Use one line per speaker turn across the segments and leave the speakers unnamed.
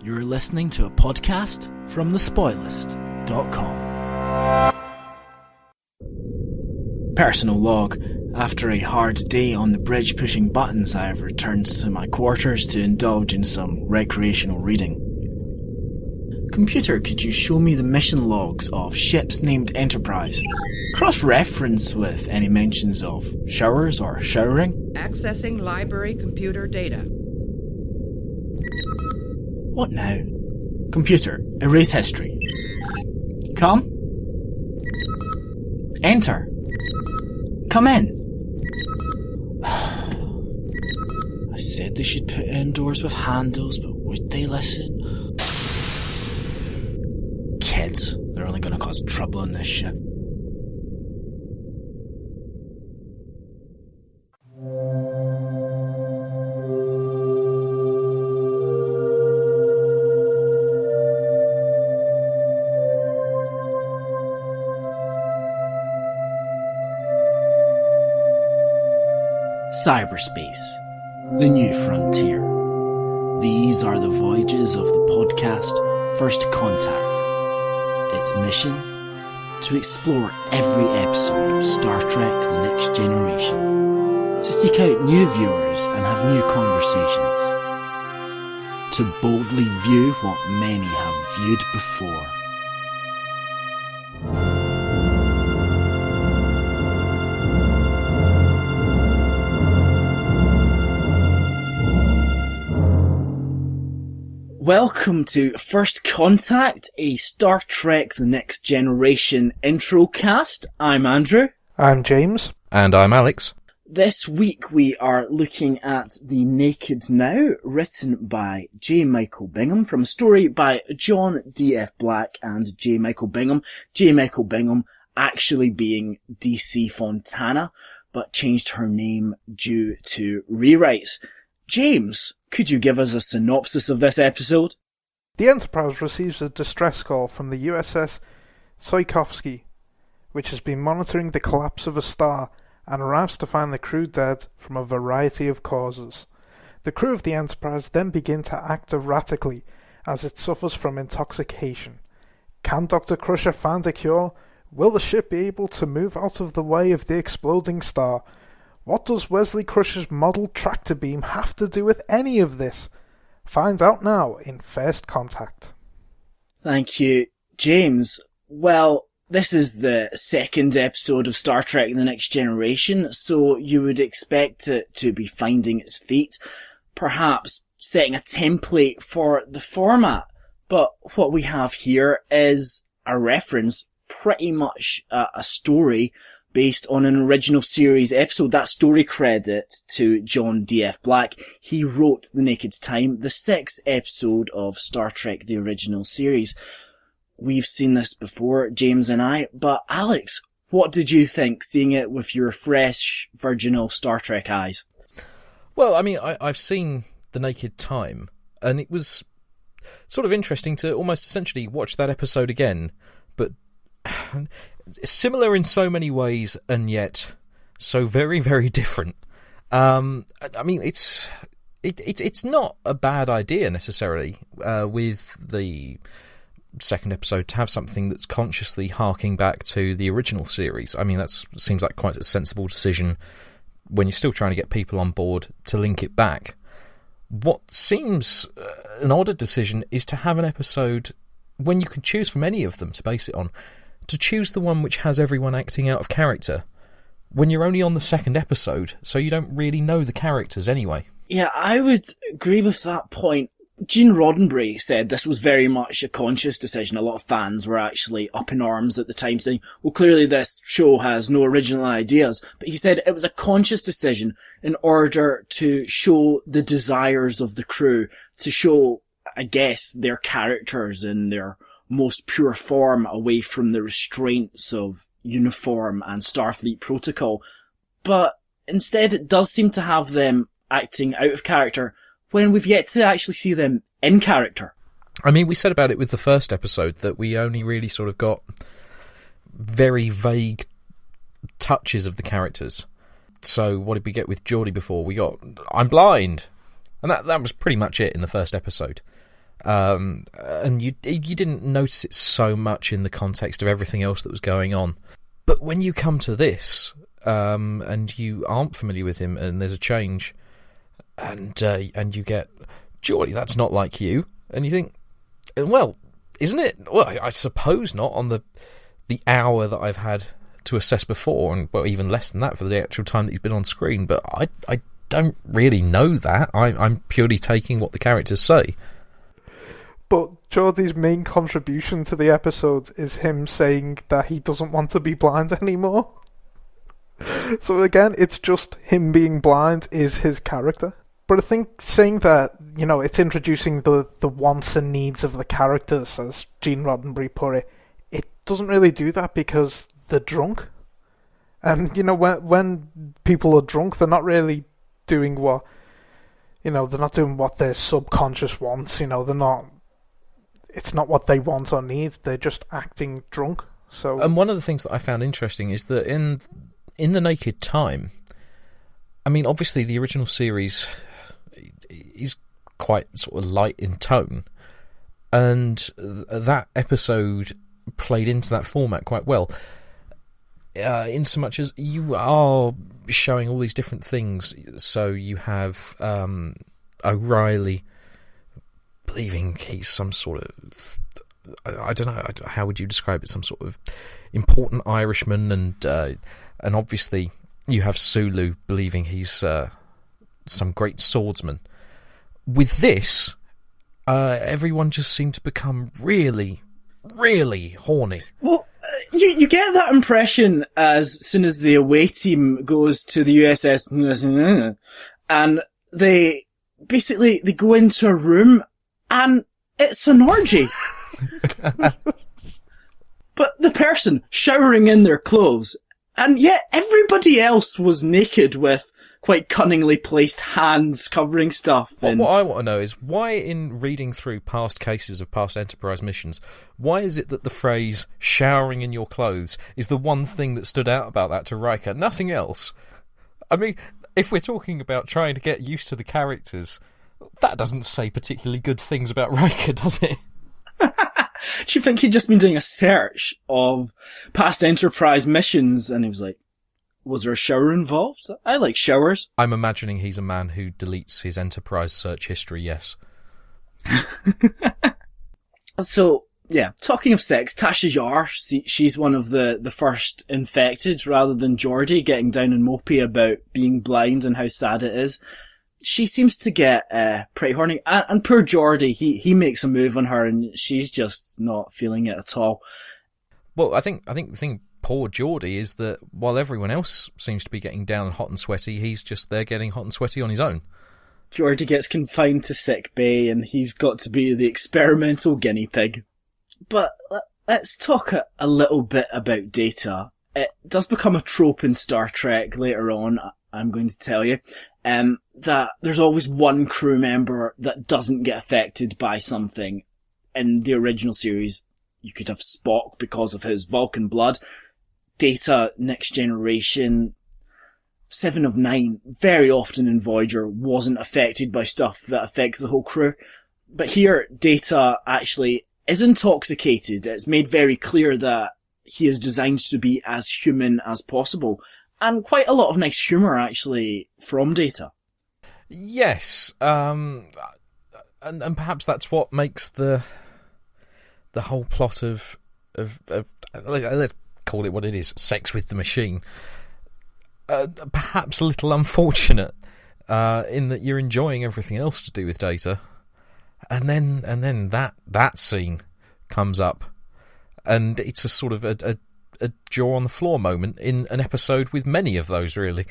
You're listening to a podcast from thespoilist.com. Personal log. After a hard day on the bridge pushing buttons, I have returned to my quarters to indulge in some recreational reading. Computer, could you show me the mission logs of ships named Enterprise? Cross-reference with any mentions of showers or showering?
Accessing library computer data.
What now? Computer, erase history. Come. Enter. Come in. I said they should put indoors with handles, but would they listen? Kids, they're only going to cause trouble on this ship. Cyberspace, the new frontier. These are the voyages of the podcast First Contact. Its mission? To explore every episode of Star Trek The Next Generation. To seek out new viewers and have new conversations. To boldly view what many have viewed before. Welcome to First Contact, a Star Trek The Next Generation Introcast. I'm Andrew.
I'm James.
And I'm Alex.
This week we are looking at The Naked Now, written by J. Michael Bingham, from a story by John D.F. Black and J. Michael Bingham. J. Michael Bingham actually being DC Fontana, but changed her name due to rewrites. James, could you give us a synopsis of this episode?
The Enterprise receives a distress call from the USS Tchaikovsky, which has been monitoring the collapse of a star, and arrives to find the crew dead from a variety of causes. The crew of the Enterprise then begin to act erratically as it suffers from intoxication. Can Dr. Crusher find a cure? Will the ship be able to move out of the way of the exploding star? What does Wesley Crusher's model tractor beam have to do with any of this? Find out now in First Contact.
Thank you, James. Well, this is the second episode of Star Trek The Next Generation, so you would expect it to be finding its feet, perhaps setting a template for the format. But what we have here is a reference, pretty much a story based on an original series episode. That story credit to John D.F. Black. He wrote The Naked Time, the sixth episode of Star Trek, the original series. We've seen this before, James and I, but Alex, what did you think, seeing it with your fresh, virginal Star Trek eyes?
Well, I mean, I've seen The Naked Time, and it was sort of interesting to almost essentially watch that episode again, but similar in so many ways, and yet so very, very different. I mean, it's not a bad idea necessarily with the second episode to have something that's consciously harking back to the original series. I mean, that seems like quite a sensible decision when you're still trying to get people on board to link it back. What seems an odder decision is to have an episode when you can choose from any of them to base it on, to choose the one which has everyone acting out of character when you're only on the second episode, so you don't really know the characters anyway.
Yeah, I would agree with that point. Gene Roddenberry said this was very much a conscious decision. A lot of fans were actually up in arms at the time, saying, well, clearly this show has no original ideas. But he said it was a conscious decision in order to show the desires of the crew, to show, I guess, their characters in their most pure form, away from the restraints of uniform and Starfleet protocol. But instead it does seem to have them acting out of character when we've yet to actually see them in character.
I mean, we said about it with the first episode that we only really sort of got very vague touches of the characters. So what did we get with Geordie before? We got, I'm blind. And that was pretty much it in the first episode. and you didn't notice it so much in the context of everything else that was going on. But when you come to this, and you aren't familiar with him, and there's a change, and you get, Geordie, that's not like you, and you think, well, isn't it? Well, I suppose not on the hour that I've had to assess before, and well, even less than that for the actual time that he's been on screen. But I don't really know that. I'm purely taking what the characters say.
But Geordie's main contribution to the episode is him saying that he doesn't want to be blind anymore. So again, it's just him being blind is his character. But I think saying that, it's introducing the wants and needs of the characters, as Gene Roddenberry put it, it doesn't really do that because they're drunk. And, when people are drunk, they're not really doing what, they're not doing what their subconscious wants, it's not what they want or need, they're just acting drunk. So,
and one of the things that I found interesting is that in The Naked Time, I mean, obviously the original series is quite sort of light in tone, and that episode played into that format quite well, in so much as you are showing all these different things. So you have O'Reilly believing he's some sort of, I don't know, how would you describe it, some sort of important Irishman, and obviously you have Sulu believing he's some great swordsman. With this, everyone just seemed to become really, really horny.
Well, you get that impression as soon as the away team goes to the USS and they go into a room and it's an orgy. But the person showering in their clothes, and yet everybody else was naked with quite cunningly placed hands covering stuff.
What I want to know is why, in reading through past cases of past Enterprise missions, why is it that the phrase showering in your clothes is the one thing that stood out about that to Riker? Nothing else. I mean, if we're talking about trying to get used to the characters, that doesn't say particularly good things about Riker, does it?
Do you think he'd just been doing a search of past Enterprise missions and he was like, was there a shower involved? I like showers.
I'm imagining he's a man who deletes his Enterprise search history, yes.
So, yeah, talking of sex, Tasha Yar, she's one of the first infected, rather than Geordie getting down and mopey about being blind and how sad it is. She seems to get pretty horny, and poor Geordie, he makes a move on her, and she's just not feeling it at all.
Well, I think the thing, poor Geordie, is that while everyone else seems to be getting down and hot and sweaty, he's just there getting hot and sweaty on his own.
Geordie gets confined to sick bay, and he's got to be the experimental guinea pig. But let's talk a little bit about Data. It does become a trope in Star Trek later on, I'm going to tell you, that there's always one crew member that doesn't get affected by something. In the original series, you could have Spock because of his Vulcan blood. Data, Next Generation, 7 of 9, very often in Voyager, wasn't affected by stuff that affects the whole crew. But here, Data actually is intoxicated. It's made very clear that he is designed to be as human as possible. And quite a lot of nice humour, actually, from Data.
Yes, and perhaps that's what makes the whole plot of let's call it what it is, sex with the machine, perhaps a little unfortunate, in that you're enjoying everything else to do with Data, and then that scene comes up, and it's a sort of a jaw on the floor moment in an episode with many of those, really.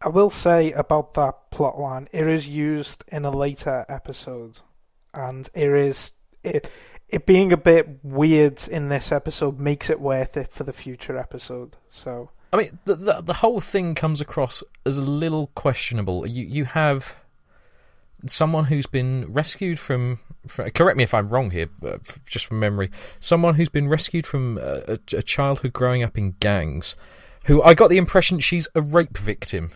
I will say about that plotline, it is used in a later episode, and it being a bit weird in this episode makes it worth it for the future episode. So
I mean, the whole thing comes across as a little questionable. You have someone who's been rescued from correct me if I'm wrong here, just from memory, someone who's been rescued from a childhood growing up in gangs, who I got the impression she's a rape victim.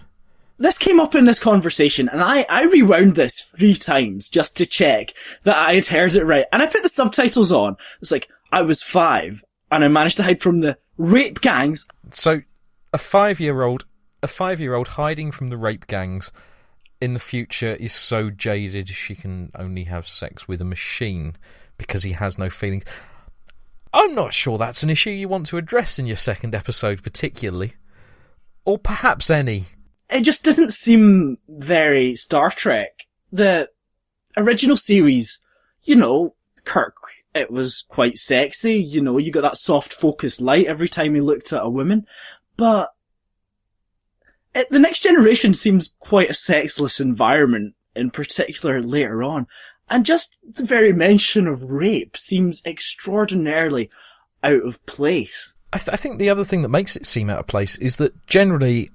this came up in this conversation, and I rewound this 3 times just to check that I had heard it right. And I put the subtitles on. It's like, I was 5, and I managed to hide from the rape gangs.
So, a 5-year-old hiding from the rape gangs in the future is so jaded she can only have sex with a machine because he has no feelings. I'm not sure that's an issue you want to address in your second episode particularly. Or perhaps any.
It just doesn't seem very Star Trek. The original series, Kirk, it was quite sexy, you got that soft focus light every time he looked at a woman. But the Next Generation seems quite a sexless environment, in particular later on. And just the very mention of rape seems extraordinarily out of place.
I think the other thing that makes it seem out of place is that generally,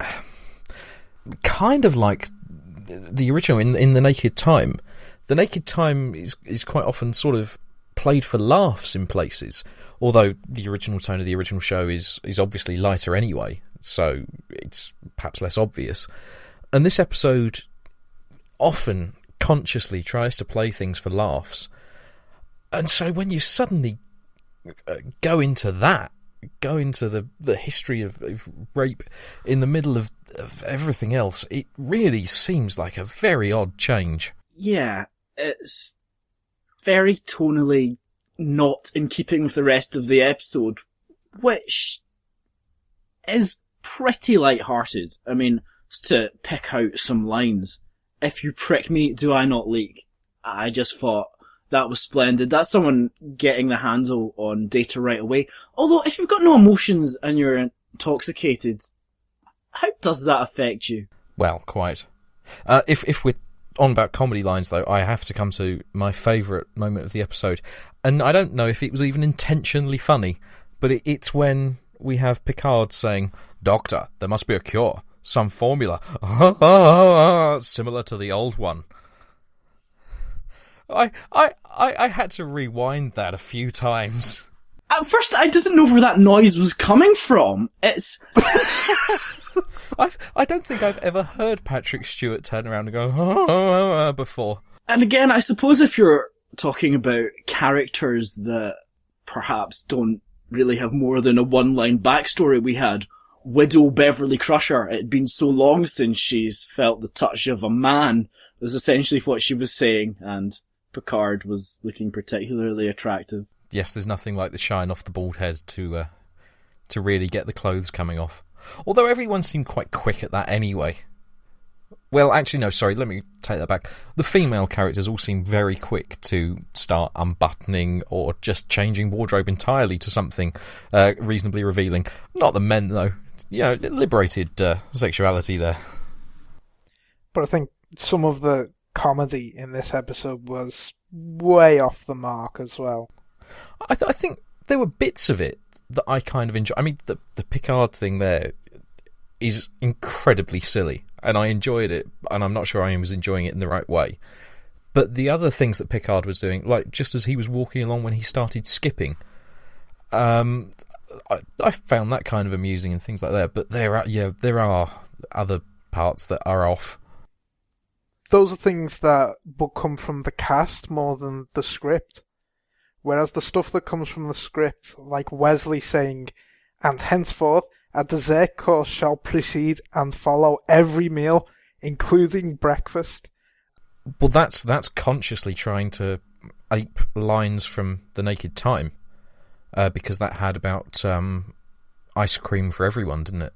kind of like the original in The Naked Time, The Naked Time is quite often sort of played for laughs in places, although the original tone of the original show is obviously lighter anyway, so it's perhaps less obvious. And this episode often consciously tries to play things for laughs. And so when you suddenly go into the history of rape in the middle of everything else, it really seems like a very odd change.
Yeah, it's very tonally not in keeping with the rest of the episode, which is pretty light-hearted. I mean, to pick out some lines, "If you prick me, do I not leak?" I just thought that was splendid. That's someone getting the handle on Data right away. Although, if you've got no emotions and you're intoxicated, how does that affect you?
Well, quite. If we're on about comedy lines, though, I have to come to my favourite moment of the episode. And I don't know if it was even intentionally funny, but it's when we have Picard saying, "Doctor, there must be a cure. Some formula. Similar to the old one." I had to rewind that a few times.
At first, I didn't know where that noise was coming from. It's...
I don't think I've ever heard Patrick Stewart turn around and go, before.
And again, I suppose if you're talking about characters that perhaps don't really have more than a one-line backstory, we had Widow Beverly Crusher. It had been so long since she's felt the touch of a man, was essentially what she was saying, and Picard was looking particularly attractive.
Yes, there's nothing like the shine off the bald head to really get the clothes coming off. Although everyone seemed quite quick at that anyway. Well, actually, no, sorry, let me take that back. The female characters all seem very quick to start unbuttoning or just changing wardrobe entirely to something reasonably revealing. Not the men, though. Liberated sexuality there.
But I think some of the comedy in this episode was way off the mark as well.
I think there were bits of it that I kind of enjoy. I mean, the Picard thing there is incredibly silly, and I enjoyed it, and I'm not sure I was enjoying it in the right way. But the other things that Picard was doing, like just as he was walking along when he started skipping, I found that kind of amusing and things like that. But there are other parts that are off.
Those are things that will come from the cast more than the script. Whereas the stuff that comes from the script, like Wesley saying, "And henceforth a dessert course shall precede and follow every meal, including breakfast."
Well, that's consciously trying to ape lines from The Naked Time, because that had about ice cream for everyone, didn't it?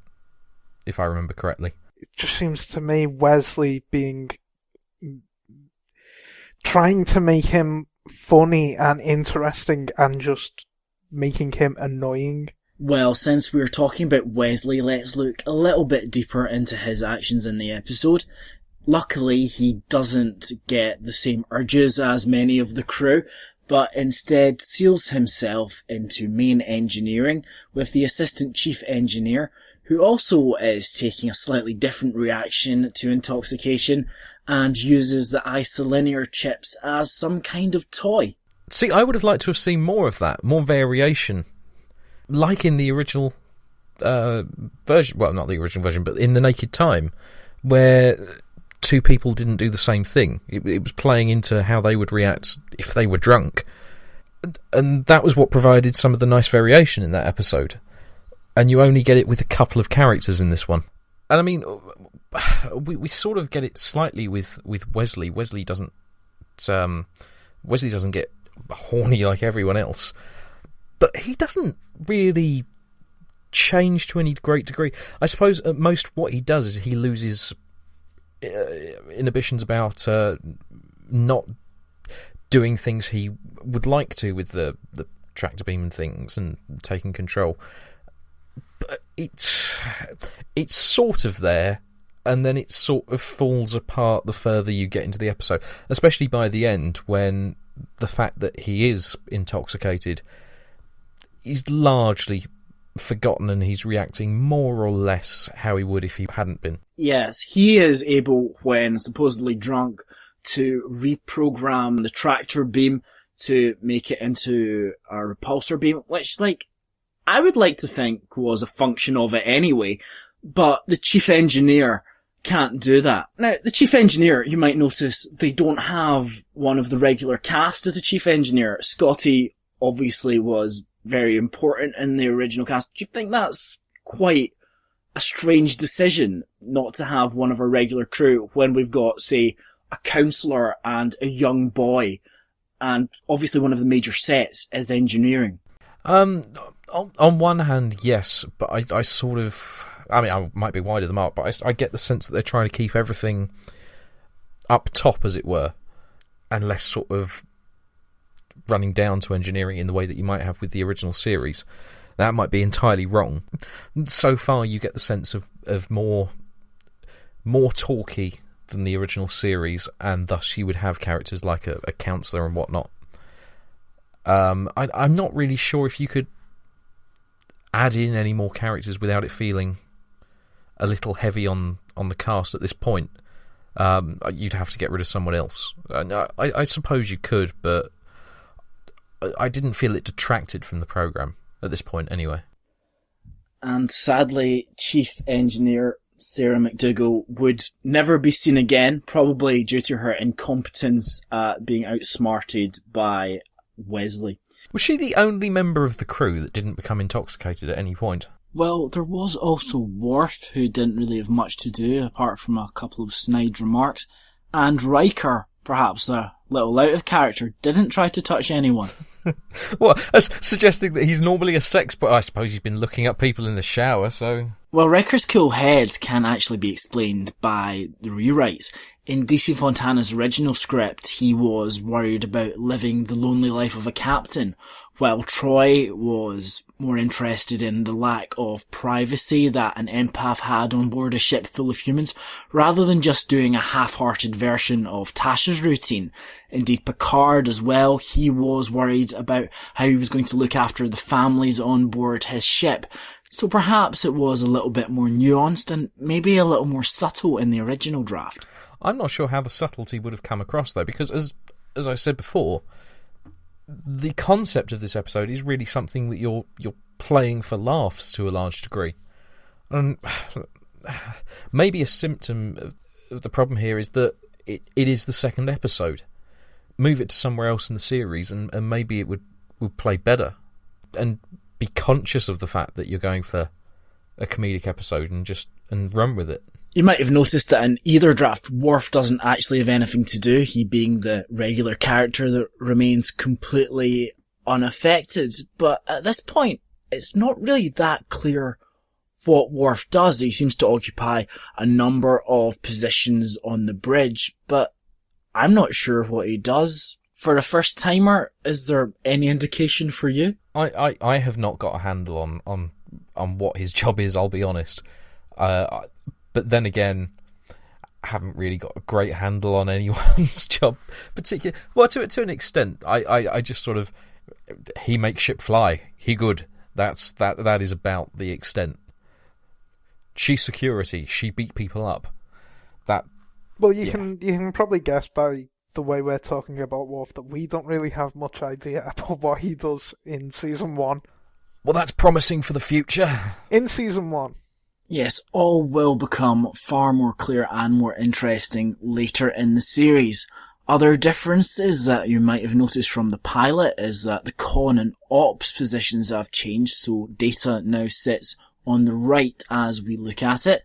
If I remember correctly.
It just seems to me Wesley trying to make him funny and interesting and just making him annoying.
Well, since we were talking about Wesley, let's look a little bit deeper into his actions in the episode. Luckily, he doesn't get the same urges as many of the crew, but instead seals himself into main engineering with the assistant chief engineer, who also is taking a slightly different reaction to intoxication and uses the isolinear chips as some kind of toy.
See, I would have liked to have seen more of that, more variation. Like in the original version, well, not the original version, but in The Naked Time, where two people didn't do the same thing. It was playing into how they would react if they were drunk. And that was what provided some of the nice variation in that episode. And you only get it with a couple of characters in this one. And I mean, we sort of get it slightly with Wesley. Wesley doesn't get horny like everyone else, but he doesn't really change to any great degree. I suppose at most what he does is he loses inhibitions about not doing things he would like to with the tractor beam and things and taking control. But it's sort of there, and then it sort of falls apart the further you get into the episode, especially by the end, when the fact that he is intoxicated is largely forgotten and he's reacting more or less how he would if he hadn't been.
Yes, he is able, when supposedly drunk, to reprogram the tractor beam to make it into a repulsor beam, which, I would like to think was a function of it anyway, but the chief engineer can't do that. Now, the chief engineer, you might notice, they don't have one of the regular cast as a chief engineer. Scotty obviously was very important in the original cast. Do you think that's quite a strange decision not to have one of our regular crew when we've got, say, a counsellor and a young boy, and obviously one of the major sets is engineering?
On one hand, yes, but I sort of... I mean, I might be wide of the mark, but I get the sense that they're trying to keep everything up top, as it were, and less sort of running down to engineering in the way that you might have with the original series. That might be entirely wrong. So far, you get the sense of more talky than the original series, and thus you would have characters like a counsellor and whatnot. I'm not really sure if you could add in any more characters without it feeling a little heavy on the cast at this point. You'd have to get rid of someone else. I suppose you could, but I didn't feel it detracted from the programme at this point anyway.
And sadly, Chief Engineer Sarah McDougall would never be seen again, probably due to her incompetence at being outsmarted by Wesley.
Was she the only member of the crew that didn't become intoxicated at any point?
Well, there was also Worf, who didn't really have much to do, apart from a couple of snide remarks, and Riker, perhaps a little out of character, didn't try to touch anyone.
What? That's suggesting that he's normally a sex, but I suppose he's been looking up people in the shower, so...
Well, Riker's cool head can actually be explained by the rewrites. In DC Fontana's original script, he was worried about living the lonely life of a captain, while Troy was more interested in the lack of privacy that an empath had on board a ship full of humans, rather than just doing a half-hearted version of Tasha's routine. Indeed, Picard as well, he was worried about how he was going to look after the families on board his ship. So perhaps it was a little bit more nuanced and maybe a little more subtle in the original draft.
I'm not sure how the subtlety would have come across, though, because as I said before, the concept of this episode is really something that you're playing for laughs to a large degree. And maybe a symptom of the problem here is that it is the second episode. Move it to somewhere else in the series and maybe it would play better. And be conscious of the fact that you're going for a comedic episode and run with it.
You might have noticed that in either draft, Worf doesn't actually have anything to do, he being the regular character that remains completely unaffected. But at this point, it's not really that clear what Worf does. He seems to occupy a number of positions on the bridge, but I'm not sure what he does. For a first-timer, is there any indication for you?
I have not got a handle on what his job is, I'll be honest. But then again, I haven't really got a great handle on anyone's job. Particularly, well, to an extent, I just sort of, he makes ship fly. He good. That is about the extent. She's security. She beat people up.
Well, you can probably guess by the way we're talking about Worf that we don't really have much idea about what he does in Season 1.
Well, that's promising for the future.
In Season 1,
Yes, all will become far more clear and more interesting later in the series. Other differences that you might have noticed from the pilot is that the con and ops positions have changed, so Data now sits on the right as we look at it.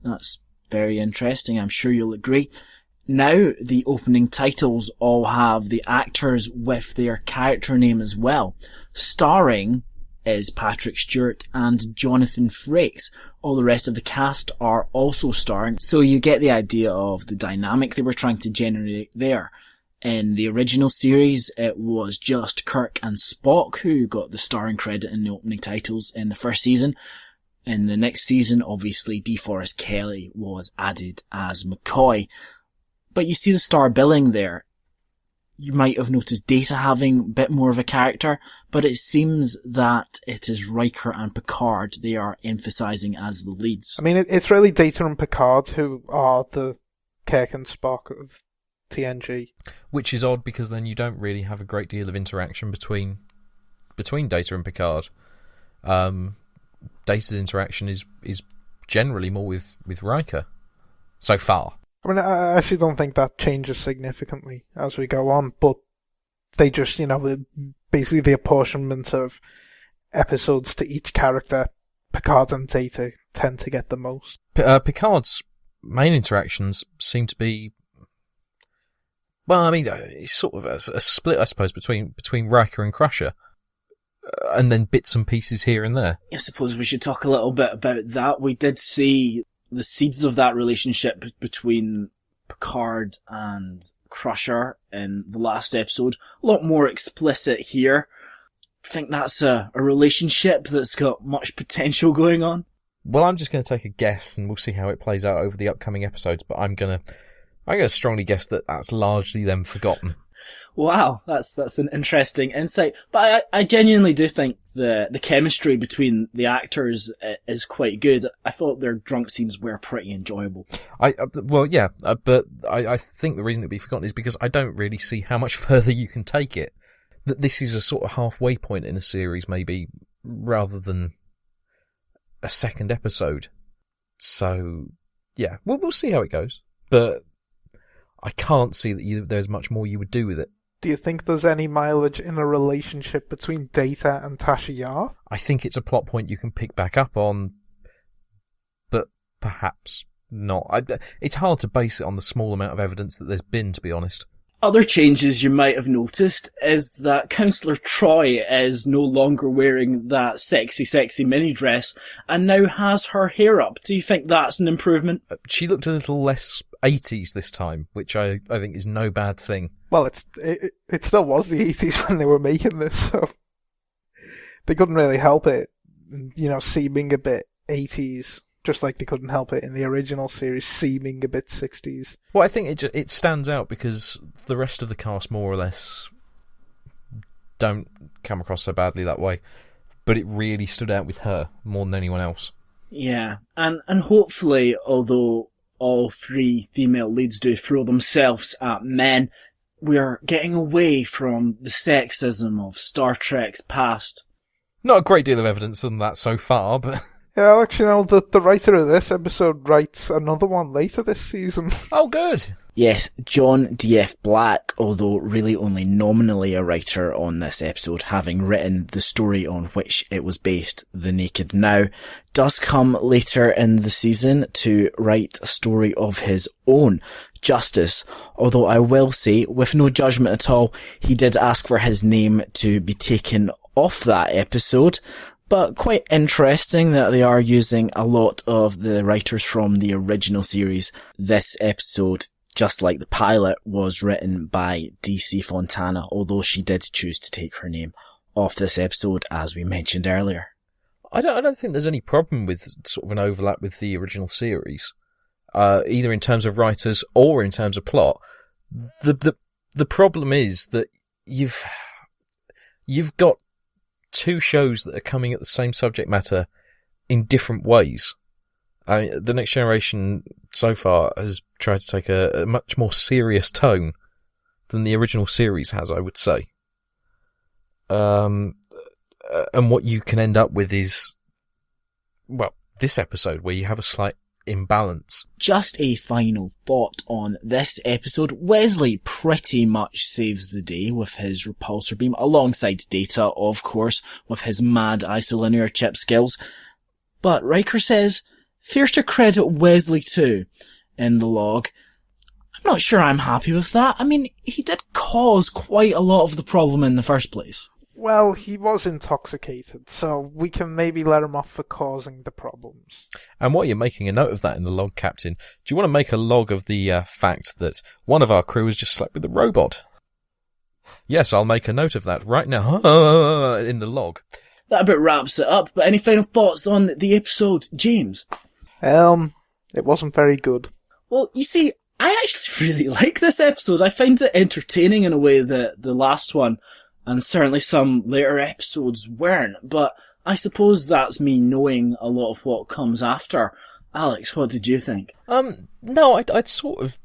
That's very interesting, I'm sure you'll agree. Now, the opening titles all have the actors with their character name as well. Starring is Patrick Stewart and Jonathan Frakes. All the rest of the cast are also starring, so you get the idea of the dynamic they were trying to generate there. In the original series, it was just Kirk and Spock who got the starring credit in the opening titles in the first season. In the next season, obviously, DeForest Kelley was added as McCoy. But you see the star billing there. You might have noticed Data having a bit more of a character, but it seems that it is Riker and Picard they are emphasising as the leads.
I mean, it's really Data and Picard who are the Kirk and Spock of TNG.
Which is odd because then you don't really have a great deal of interaction between Data and Picard. Data's interaction is generally more with Riker so far.
I mean, I actually don't think that changes significantly as we go on, but they just, basically the apportionment of episodes to each character, Picard and Data tend to get the most.
Picard's main interactions seem to be, well, I mean, it's sort of a split, I suppose, between Riker and Crusher, and then bits and pieces here and there.
I suppose we should talk a little bit about that. We did see the seeds of that relationship between Picard and Crusher in the last episode. A lot more explicit here. I think that's a relationship that's got much potential going on.
Well, I'm just going to take a guess, and we'll see how it plays out over the upcoming episodes, but I'm going to strongly guess that that's largely them forgotten.
Wow, that's an interesting insight. But I genuinely do think the chemistry between the actors is quite good. I thought their drunk scenes were pretty enjoyable.
But I think the reason it'd be forgotten is because I don't really see how much further you can take it. That this is a sort of halfway point in a series, maybe, rather than a second episode. So, yeah, we'll see how it goes. But I can't see that there's much more you would do with it.
Do you think there's any mileage in a relationship between Data and Tasha Yar?
I think it's a plot point you can pick back up on, but perhaps not. It's hard to base it on the small amount of evidence that there's been, to be honest.
Other changes you might have noticed is that Councillor Troy is no longer wearing that sexy mini dress and now has her hair up. Do you think that's an improvement?
She looked a little less 80s this time, which I think is no bad thing.
Well, it still was the 80s when they were making this, so they couldn't really help it, seeming a bit 80s. Just like they couldn't help it in the original series, seeming a bit 60s.
Well, I think it stands out because the rest of the cast, more or less, don't come across so badly that way. But it really stood out with her more than anyone else.
Yeah, and hopefully, although all three female leads do throw themselves at men, we're getting away from the sexism of Star Trek's past.
Not a great deal of evidence on that so far, but...
Yeah, Alex, the writer of this episode writes another one later this season.
Oh, good.
Yes, John D.F. Black, although really only nominally a writer on this episode, having written the story on which it was based, The Naked Now, does come later in the season to write a story of his own, Justice. Although I will say, with no judgment at all, he did ask for his name to be taken off that episode. But quite interesting that they are using a lot of the writers from the original series. This episode, just like the pilot, was written by DC Fontana, although she did choose to take her name off this episode, as we mentioned earlier.
I don't think there's any problem with sort of an overlap with the original series, either in terms of writers or in terms of plot. The problem is that you've got two shows that are coming at the same subject matter in different ways. The Next Generation so far has tried to take a much more serious tone than the original series has, I would say. And what you can end up with is, well, this episode where you have a slight imbalance.
Just a final thought on this episode. Wesley pretty much saves the day with his repulsor beam, alongside Data, of course, with his mad isolinear chip skills. But Riker says, fair to credit Wesley too, in the log. I'm not sure I'm happy with that. I mean, he did cause quite a lot of the problem in the first place.
Well, he was intoxicated, so we can maybe let him off for causing the problems.
And while you're making a note of that in the log, Captain, do you want to make a log of the fact that one of our crew has just slept with a robot? Yes, I'll make a note of that right now in the log.
That about wraps it up, but any final thoughts on the episode, James?
It wasn't very good.
Well, you see, I actually really like this episode. I find it entertaining in a way that the last one, and certainly some later episodes, weren't, but I suppose that's me knowing a lot of what comes after. Alex, what did you think?
No, I'd sort of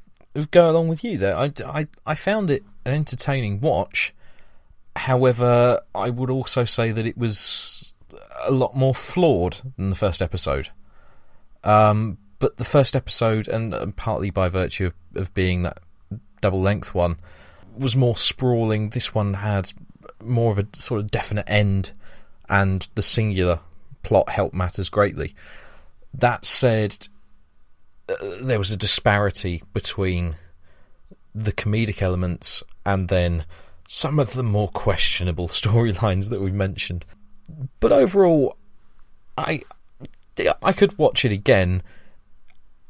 go along with you there. I found it an entertaining watch. However, I would also say that it was a lot more flawed than the first episode. But the first episode, and partly by virtue of being that double-length one, was more sprawling. This one had more of a sort of definite end, and the singular plot helped matters greatly. That said, there was a disparity between the comedic elements and then some of the more questionable storylines that we mentioned. But overall, I could watch it again.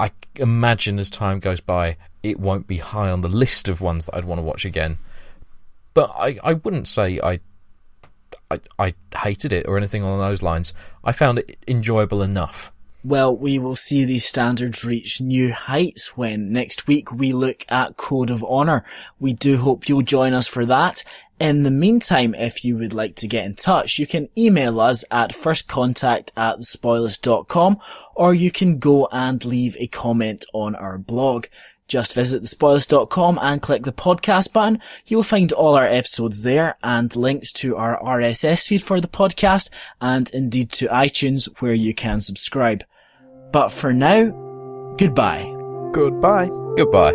I imagine as time goes by, it won't be high on the list of ones that I'd want to watch again. But I wouldn't say I hated it or anything along those lines. I found it enjoyable enough.
Well, we will see these standards reach new heights when next week we look at Code of Honor. We do hope you'll join us for that. In the meantime, if you would like to get in touch, you can email us at firstcontact@thespoilers.com, or you can go and leave a comment on our blog. Just visit thespoilers.com and click the podcast button. You will find all our episodes there and links to our RSS feed for the podcast and indeed to iTunes where you can subscribe. But for now, goodbye.
Goodbye.
Goodbye.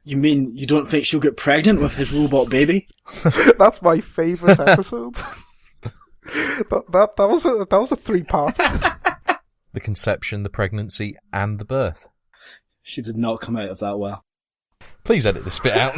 You mean you don't think she'll get pregnant with his robot baby?
That's my favourite episode. that was a 3-parter.
The conception, the pregnancy, and the birth.
She did not come out of that well.
Please edit this bit out.